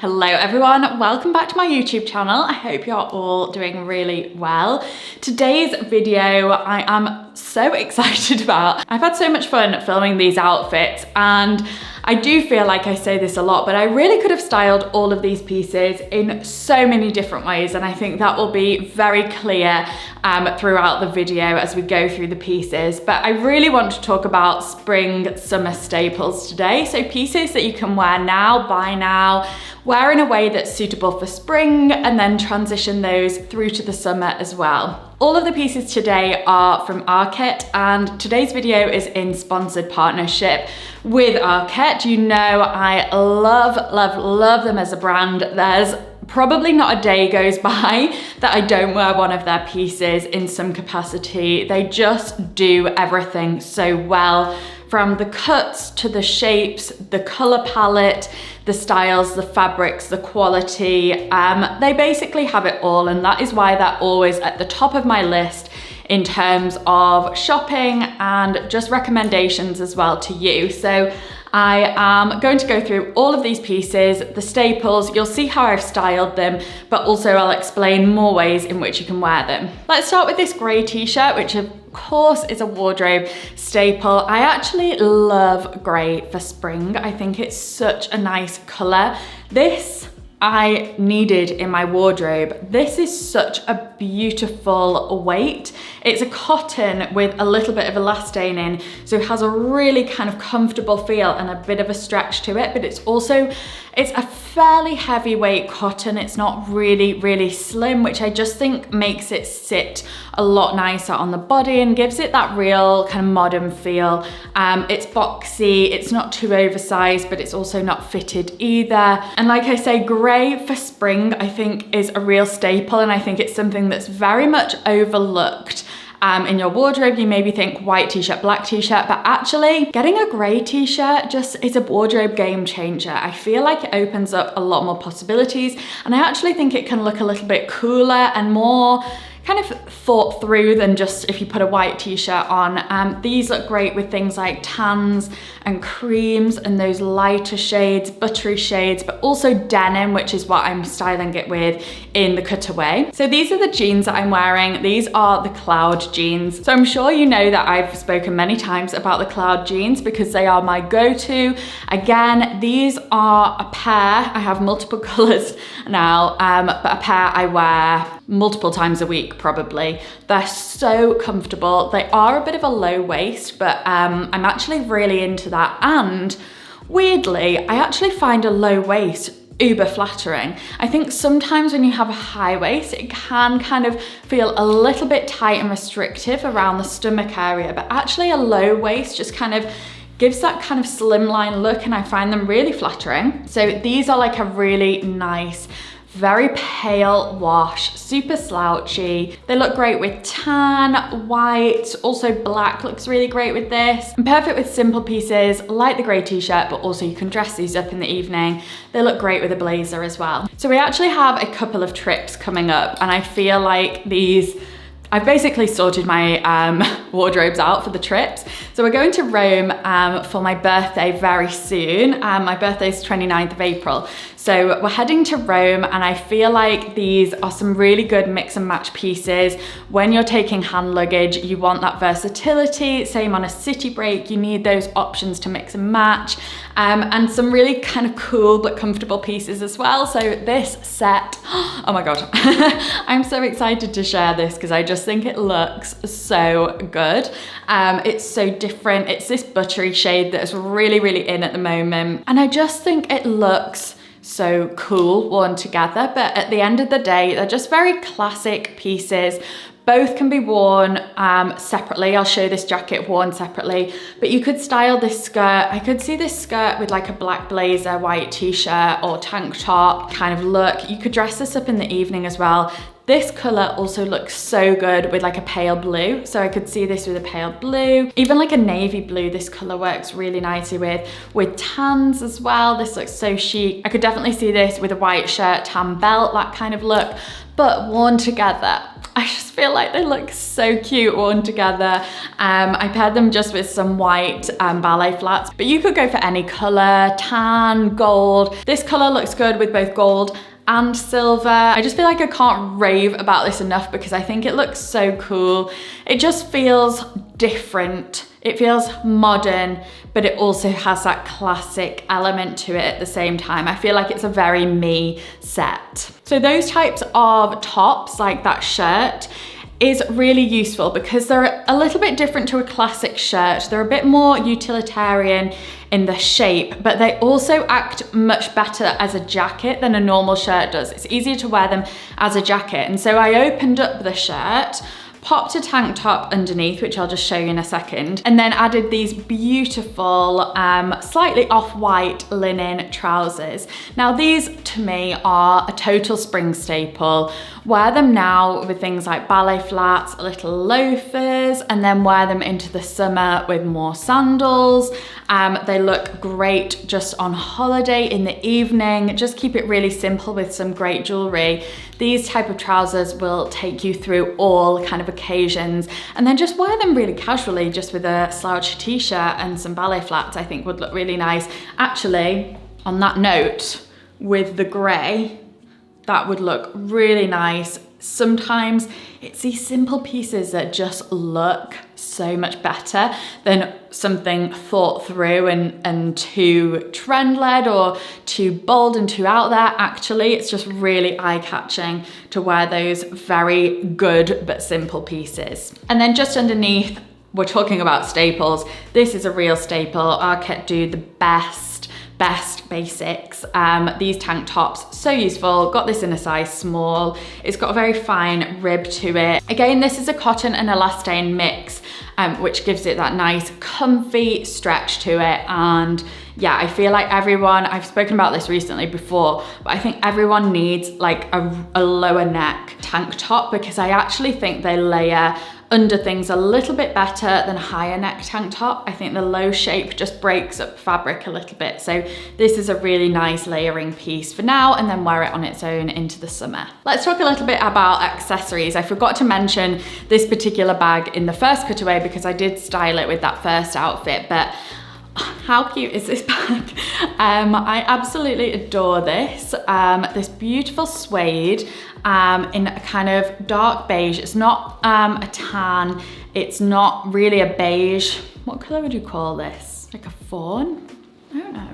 Hello everyone, welcome back to my YouTube channel. I hope you're all doing really well. Today's video I am so excited about. I've had so much fun filming these outfits and I do feel like I say this a lot, but I really could have styled all of these pieces in so many different ways, and I think that will be very clear throughout the video as we go through the pieces. But I really want to talk about spring summer staples today. So pieces that you can wear now, buy now, wear in a way that's suitable for spring, and then transition those through to the summer as well. All of the pieces today are from Arket, and today's video is in sponsored partnership with Arket. You know I love them as a brand. There's probably not a day goes by that I don't wear one of their pieces in some capacity. They just do everything so well, from the cuts to the shapes, the color palette, the styles, the fabrics, the quality. They basically have it all, and that is why they're always at the top of my list in terms of shopping and just recommendations as well to you. So I am going to go through all of these pieces, the staples. You'll see how I've styled them, but also I'll explain more ways in which you can wear them. Let's start with this grey t-shirt, which of course is a wardrobe staple. I actually love grey for spring. I think it's such a nice colour. This I needed in my wardrobe. This is such a beautiful weight. It's a cotton with a little bit of elastane in, so it has a really kind of comfortable feel and a bit of a stretch to it, but it's a fairly heavyweight cotton. It's not really slim, which I just think makes it sit a lot nicer on the body and gives it that real kind of modern feel. It's boxy, it's not too oversized, but it's also not fitted either. And like I say, grey for spring I think is a real staple, and I think it's something that's very much overlooked. In your wardrobe, you maybe think white t-shirt, black t-shirt, but actually getting a grey t-shirt just is a wardrobe game changer. I feel like it opens up a lot more possibilities, and I actually think it can look a little bit cooler and more kind of thought through than just if you put a white t-shirt on. These look great with things like tans and creams and those lighter shades, buttery shades, but also denim, which is what I'm styling it with in the cutaway. So these are the jeans that I'm wearing. These are the Cloud jeans. So I'm sure you know that I've spoken many times about the Cloud jeans because they are my go-to. Again, these are a pair. I have multiple colors now, but a pair I wear multiple times a week probably. They're so comfortable. They are a bit of a low waist, but I'm actually really into that. And weirdly, I actually find a low waist uber flattering. I think sometimes when you have a high waist, it can kind of feel a little bit tight and restrictive around the stomach area, but actually a low waist just kind of gives that kind of slimline look, and I find them really flattering. So these are like a really nice, very pale wash, super slouchy. They look great with tan, white, also black looks really great with this. And perfect with simple pieces like the grey t-shirt, but also you can dress these up in the evening. They look great with a blazer as well. So we actually have a couple of trips coming up, and I feel like I've basically sorted my wardrobes out for the trips. So we're going to Rome for my birthday very soon. My birthday is 29th of April. So we're heading to Rome, and I feel like these are some really good mix and match pieces. When you're taking hand luggage, you want that versatility. Same on a city break, you need those options to mix and match. And some really kind of cool but comfortable pieces as well. So this set, oh my God, I'm so excited to share this because I just think it looks so good. It's so different. It's this buttery shade that is really in at the moment. And I just think it looks so cool worn together, but at the end of the day, they're just very classic pieces. Both can be worn separately. I'll show this jacket worn separately, but you could style this skirt. I could see this skirt with like a black blazer, white t-shirt or tank top kind of look. You could dress this up in the evening as well. This color also looks so good with like a pale blue. So I could see this with a pale blue, even like a navy blue. This color works really nicely with tans as well. This looks so chic. I could definitely see this with a white shirt, tan belt, that kind of look, but worn together. I just feel like they look so cute worn together. I paired them just with some white ballet flats, but you could go for any color, tan, gold. This color looks good with both gold and silver. I just feel like I can't rave about this enough because I think it looks so cool. It just feels different. It feels modern, but it also has that classic element to it at the same time. I feel like it's a very me set. So those types of tops, like that shirt, is really useful because they're a little bit different to a classic shirt. They're a bit more utilitarian in the shape, but they also act much better as a jacket than a normal shirt does. It's easier to wear them as a jacket. And so I opened up the shirt, popped a tank top underneath, which I'll just show you in a second, and then added these beautiful, slightly off-white linen trousers. Now these to me are a total spring staple. Wear them now with things like ballet flats, little loafers, and then wear them into the summer with more sandals. They look great just on holiday in the evening. Just keep it really simple with some great jewelry. These type of trousers will take you through all kind of occasions, and then just wear them really casually just with a slouchy t-shirt and some ballet flats. I think would look really nice. Actually, on that note, with the grey, that would look really nice. Sometimes it's these simple pieces that just look so much better than something thought through and too trend-led or too bold and too out there. Actually, it's just really eye-catching to wear those very good but simple pieces. And then just underneath, we're talking about staples. This is a real staple. Arket do the best basics. These tank tops, so useful. Got this in a size small. It's got a very fine rib to it. Again, this is a cotton and elastane mix, which gives it that nice comfy stretch to it. And yeah, I feel like everyone, I've spoken about this recently before, but I think everyone needs like a lower neck tank top because I actually think they layer under things a little bit better than higher neck tank top. I think the low shape just breaks up fabric a little bit. So this is a really nice layering piece for now, and then wear it on its own into the summer. Let's talk a little bit about accessories. I forgot to mention this particular bag in the first cutaway because I did style it with that first outfit, but how cute is this bag? I absolutely adore this. This beautiful suede in a kind of dark beige. It's not a tan. It's not really a beige. What color would you call this? Like a fawn? I don't know.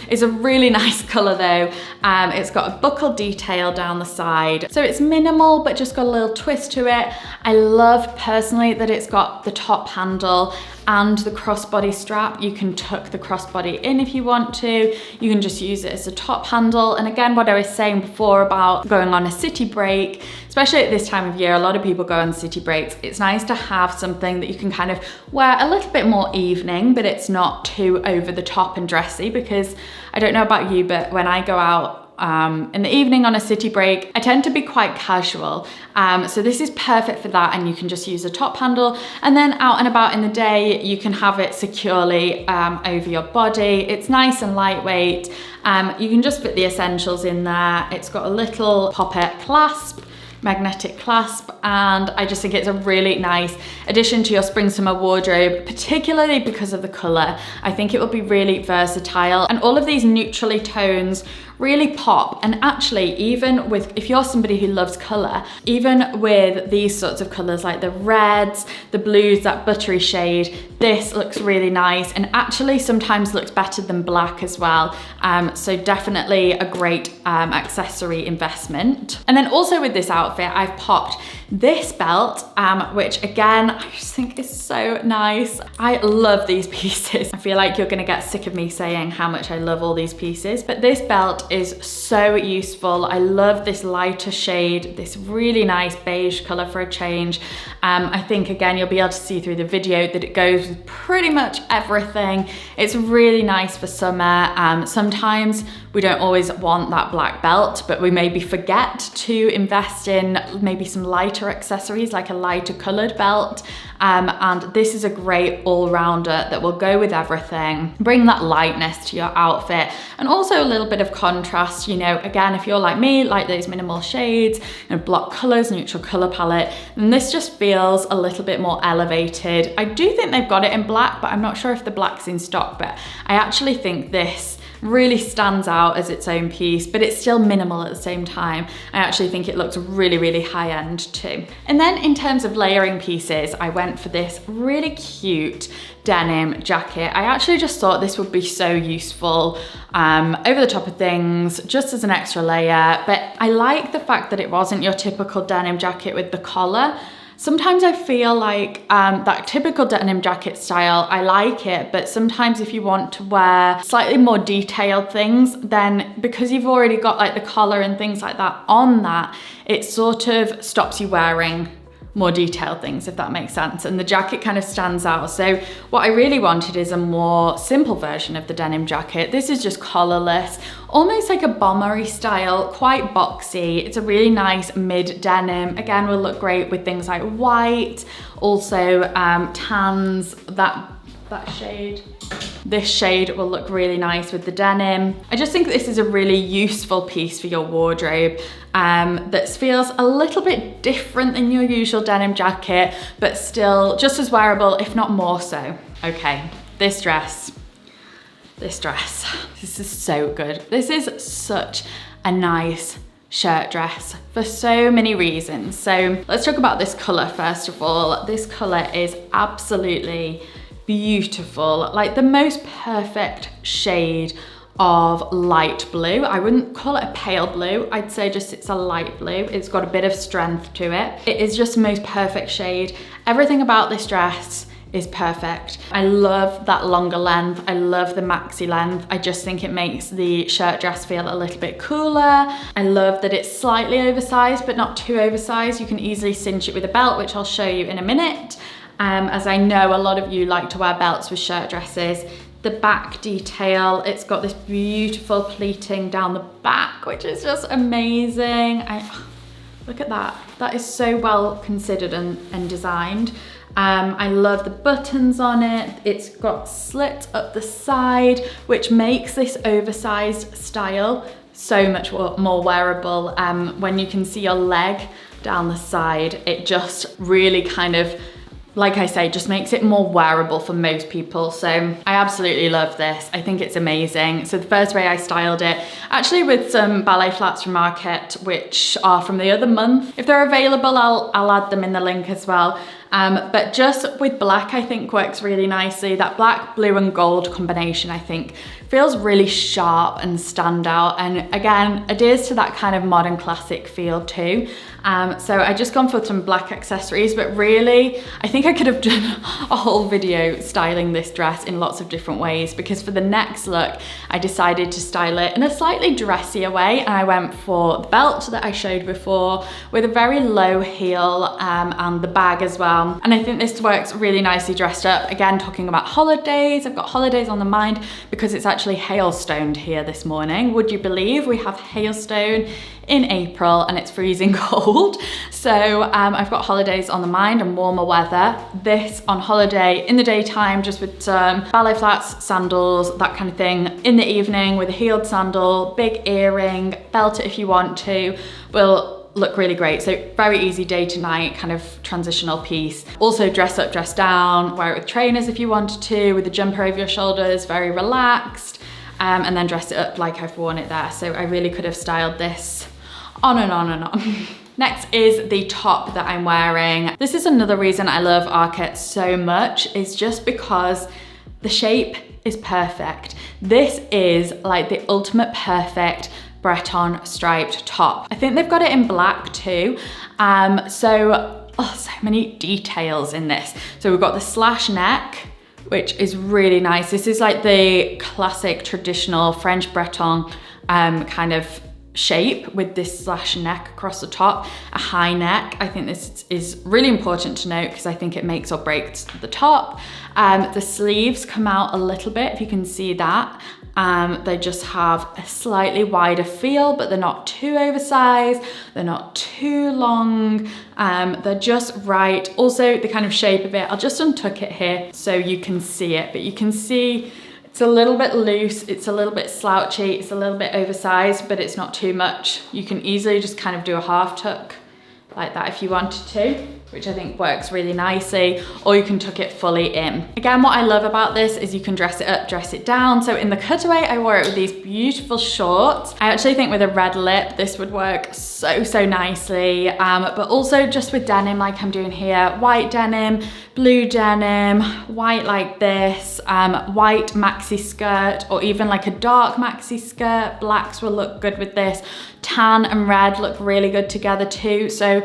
It's a really nice color though. It's got a buckle detail down the side. So it's minimal, but just got a little twist to it. I love personally that it's got the top handle and the crossbody strap. You can tuck the crossbody in if you want to. You can just use it as a top handle. And again, what I was saying before about going on a city break, especially at this time of year, a lot of people go on city breaks. It's nice to have something that you can kind of wear a little bit more evening, but it's not too over the top and dressy, because I don't know about you, but when I go out in the evening on a city break, I tend to be quite casual. So this is perfect for that, and you can just use a top handle, and then out and about in the day, you can have it securely over your body. It's nice and lightweight. You can just fit the essentials in there. It's got a little poppet clasp, magnetic clasp, and I just think it's a really nice addition to your spring summer wardrobe, particularly because of the color. I think it will be really versatile, and all of these neutrally tones really pop. And actually, even with, if you're somebody who loves color, even with these sorts of colors like the reds, the blues, that buttery shade, this looks really nice, and actually sometimes looks better than black as well. So definitely a great accessory investment. And then also with this outfit, I've popped this belt, which again, I just think is so nice. I love these pieces. I feel like you're gonna get sick of me saying how much I love all these pieces, but this belt is so useful. I love this lighter shade, this really nice beige color for a change. I think again, you'll be able to see through the video that it goes with pretty much everything. It's really nice for summer. Sometimes we don't always want that black belt, but we maybe forget to invest in maybe some lighter accessories, like a lighter colored belt. And this is a great all-rounder that will go with everything, bring that lightness to your outfit, and also a little bit of contrast. You know, again, if you're like me, like those minimal shades, block colors, neutral color palette, then this just feels a little bit more elevated. I do think they've got it in black, but I'm not sure if the black's in stock, but I actually think this really stands out as its own piece, but it's still minimal at the same time. I actually think it looks really, really high end too. And then in terms of layering pieces, I went for this really cute denim jacket. I actually just thought this would be so useful over the top of things, just as an extra layer. But I like the fact that it wasn't your typical denim jacket with the collar. Sometimes I feel like that typical denim jacket style, I like it, but sometimes if you want to wear slightly more detailed things, then because you've already got like the collar and things like that on that, it sort of stops you wearing more detailed things, if that makes sense. And the jacket kind of stands out. So what I really wanted is a more simple version of the denim jacket. This is just collarless, almost like a bombery style, quite boxy. It's a really nice mid denim. Again, will look great with things like white, also tans, that shade. This shade will look really nice with the denim. I just think this is a really useful piece for your wardrobe that feels a little bit different than your usual denim jacket, but still just as wearable, if not more so. Okay, this dress. This is so good. This is such a nice shirt dress for so many reasons. So let's talk about this color first of all. This color is absolutely beautiful, like the most perfect shade of light blue. I wouldn't call it a pale blue. I'd say just it's a light blue. It's got a bit of strength to it. It is just the most perfect shade. Everything about this dress is perfect. I love that longer length. I love the maxi length. I just think it makes the shirt dress feel a little bit cooler. I love that it's slightly oversized, but not too oversized. You can easily cinch it with a belt, which I'll show you in a minute. As I know a lot of you like to wear belts with shirt dresses. The back detail, it's got this beautiful pleating down the back, which is just amazing. Look at that. That is so well considered and designed. I love the buttons on it. It's got slits up the side, which makes this oversized style so much more wearable. When you can see your leg down the side, it just really kind of, like I say, just makes it more wearable for most people. So I absolutely love this. I think it's amazing. So the first way I styled it, actually with some ballet flats from Market, which are from the other month. If they're available, I'll add them in the link as well. But just with black, I think works really nicely. That black, blue and gold combination, I think, feels really sharp and standout. And again, adheres to that kind of modern classic feel too. So I just gone for some black accessories, but really, I think I could have done a whole video styling this dress in lots of different ways, because for the next look, I decided to style it in a slightly dressier way. And I went for the belt that I showed before with a very low heel and the bag as well. And I think this works really nicely dressed up. Again, talking about holidays, I've got holidays on the mind because it's actually hailstoned here this morning. Would you believe we have hailstone in April and it's freezing cold? So I've got holidays on the mind and warmer weather. This on holiday in the daytime, just with some ballet flats, sandals, that kind of thing. In the evening with a heeled sandal, big earring, belt it if you want to, will look really great. So very easy day to night kind of transitional piece. Also dress up, dress down, wear it with trainers if you wanted to, with a jumper over your shoulders, very relaxed, and then dress it up like I've worn it there. So I really could have styled this on and on and on. Next is the top that I'm wearing. This is another reason I love Arket so much, is just because the shape is perfect. This is like the ultimate perfect Breton striped top. I think they've got it in black too. So many details in this. So we've got the slash neck, which is really nice. This is like the classic traditional French Breton kind of shape with this slash neck across the top, a high neck. I think this is really important to note because I think it makes or breaks the top. The sleeves come out a little bit, if you can see that. They just have a slightly wider feel, but they're not too oversized, they're not too long, they're just right. Also the kind of shape of it, I'll just untuck it here so you can see it, but you can see it's a little bit loose, it's a little bit slouchy, it's a little bit oversized, but it's not too much. You can easily just kind of do a half tuck like that if you wanted to, which I think works really nicely, or you can tuck it fully in. Again, what I love about this is you can dress it up, dress it down. So in the cutaway, I wore it with these beautiful shorts. I actually think with a red lip, this would work so nicely, but also just with denim like I'm doing here, white denim, blue denim, white like this, white maxi skirt, or even like a dark maxi skirt. Blacks will look good with this. Tan and red look really good together too. So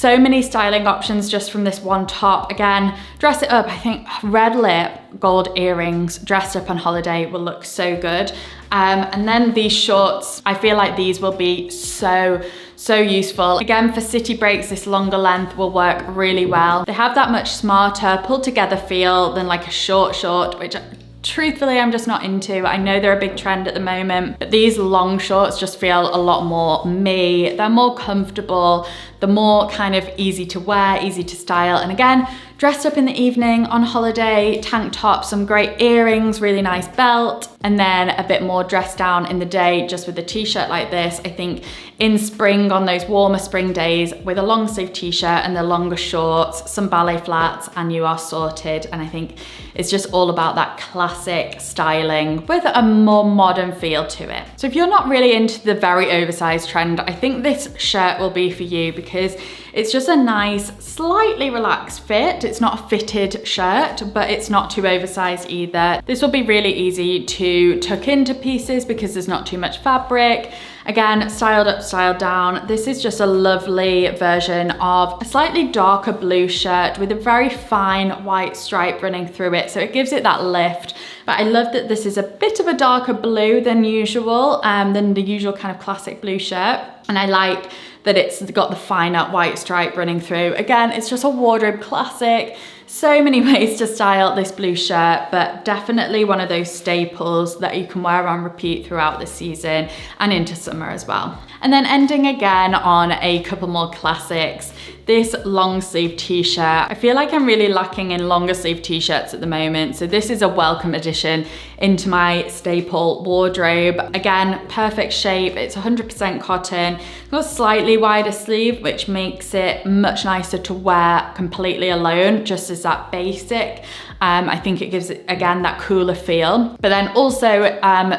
many styling options just from this one top. Again, dress it up. I think red lip, gold earrings, dressed up on holiday will look so good. And then these shorts, I feel like these will be so useful. Again, for city breaks, this longer length will work really well. They have that much smarter, pulled together feel than like a short, which truthfully, I'm just not into. I know they're a big trend at the moment, but these long shorts just feel a lot more me. They're more comfortable, they're more kind of easy to wear, easy to style. And again, dressed up in the evening, on holiday, tank top, some great earrings, really nice belt, and then a bit more dressed down in the day just with a t-shirt like this. I think in spring, on those warmer spring days, with a long sleeve t-shirt and the longer shorts, some ballet flats, and you are sorted. And I think it's just all about that classic styling with a more modern feel to it. So if you're not really into the very oversized trend, I think this shirt will be for you because it's just a nice, slightly relaxed fit. It's not a fitted shirt, but it's not too oversized either. This will be really easy to tuck into pieces because there's not too much fabric. Again, styled up, styled down. This is just a lovely version of a slightly darker blue shirt with a very fine white stripe running through it. So it gives it that lift. But I love that this is a bit of a darker blue than usual, than the usual kind of classic blue shirt. And I like that it's got the finer white stripe running through. Again, it's just a wardrobe classic. So many ways to style this blue shirt, but definitely one of those staples that you can wear on repeat throughout the season and into summer as well. And then ending again on a couple more classics. This long sleeve t-shirt. I feel like I'm really lacking in longer sleeve t-shirts at the moment. So this is a welcome addition into my staple wardrobe. Again, perfect shape. It's 100% cotton. It's got a slightly wider sleeve, which makes it much nicer to wear completely alone, just as that basic. I think it gives it, again, that cooler feel. But then also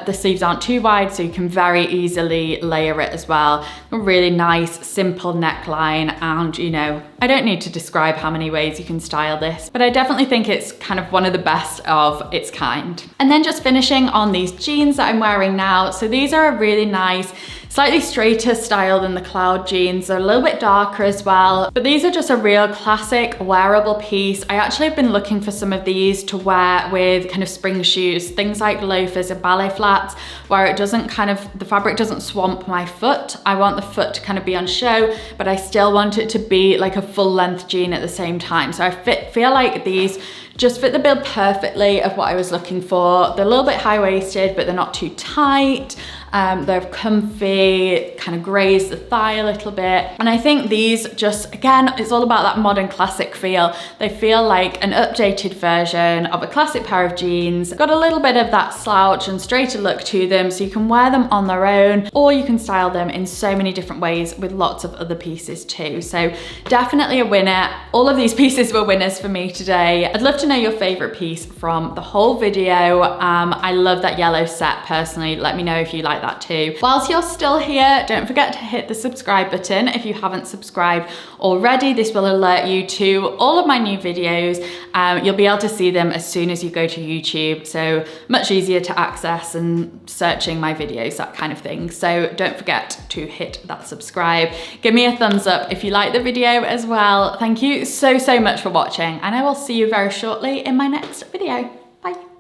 the sleeves aren't too wide, so you can very easily layer it as well. A really nice, simple neckline, and you know, I don't need to describe how many ways you can style this, but I definitely think it's kind of one of the best of its kind. And then just finishing on these jeans that I'm wearing now. So these are a really nice, slightly straighter style than the cloud jeans. They're a little bit darker as well, but these are just a real classic wearable piece. I actually have been looking for some of these to wear with kind of spring shoes, things like loafers and ballet flats, where it doesn't kind of, the fabric doesn't swamp my foot. I want the foot to kind of be on show, but I still want it to be like a full length jean at the same time. So I feel like these just fit the bill perfectly of what I was looking for. They're a little bit high-waisted, but they're not too tight. They're comfy, kind of graze the thigh a little bit. And I think these just, again, it's all about that modern classic feel. They feel like an updated version of a classic pair of jeans. Got a little bit of that slouch and straighter look to them, so you can wear them on their own, or you can style them in so many different ways with lots of other pieces too. So definitely a winner. All of these pieces were winners for me today. I'd love to know your favorite piece from the whole video. I love that yellow set personally. Let me know if you like that too. Whilst you're still here, don't forget to hit the subscribe button if you haven't subscribed already. This will alert you to all of my new videos. You'll be able to see them as soon as you go to YouTube, so much easier to access and searching my videos, that kind of thing. So don't forget to hit that subscribe. Give me a thumbs up if you like the video as well. Thank you so much for watching, and I will see you very shortly in my next video. Bye.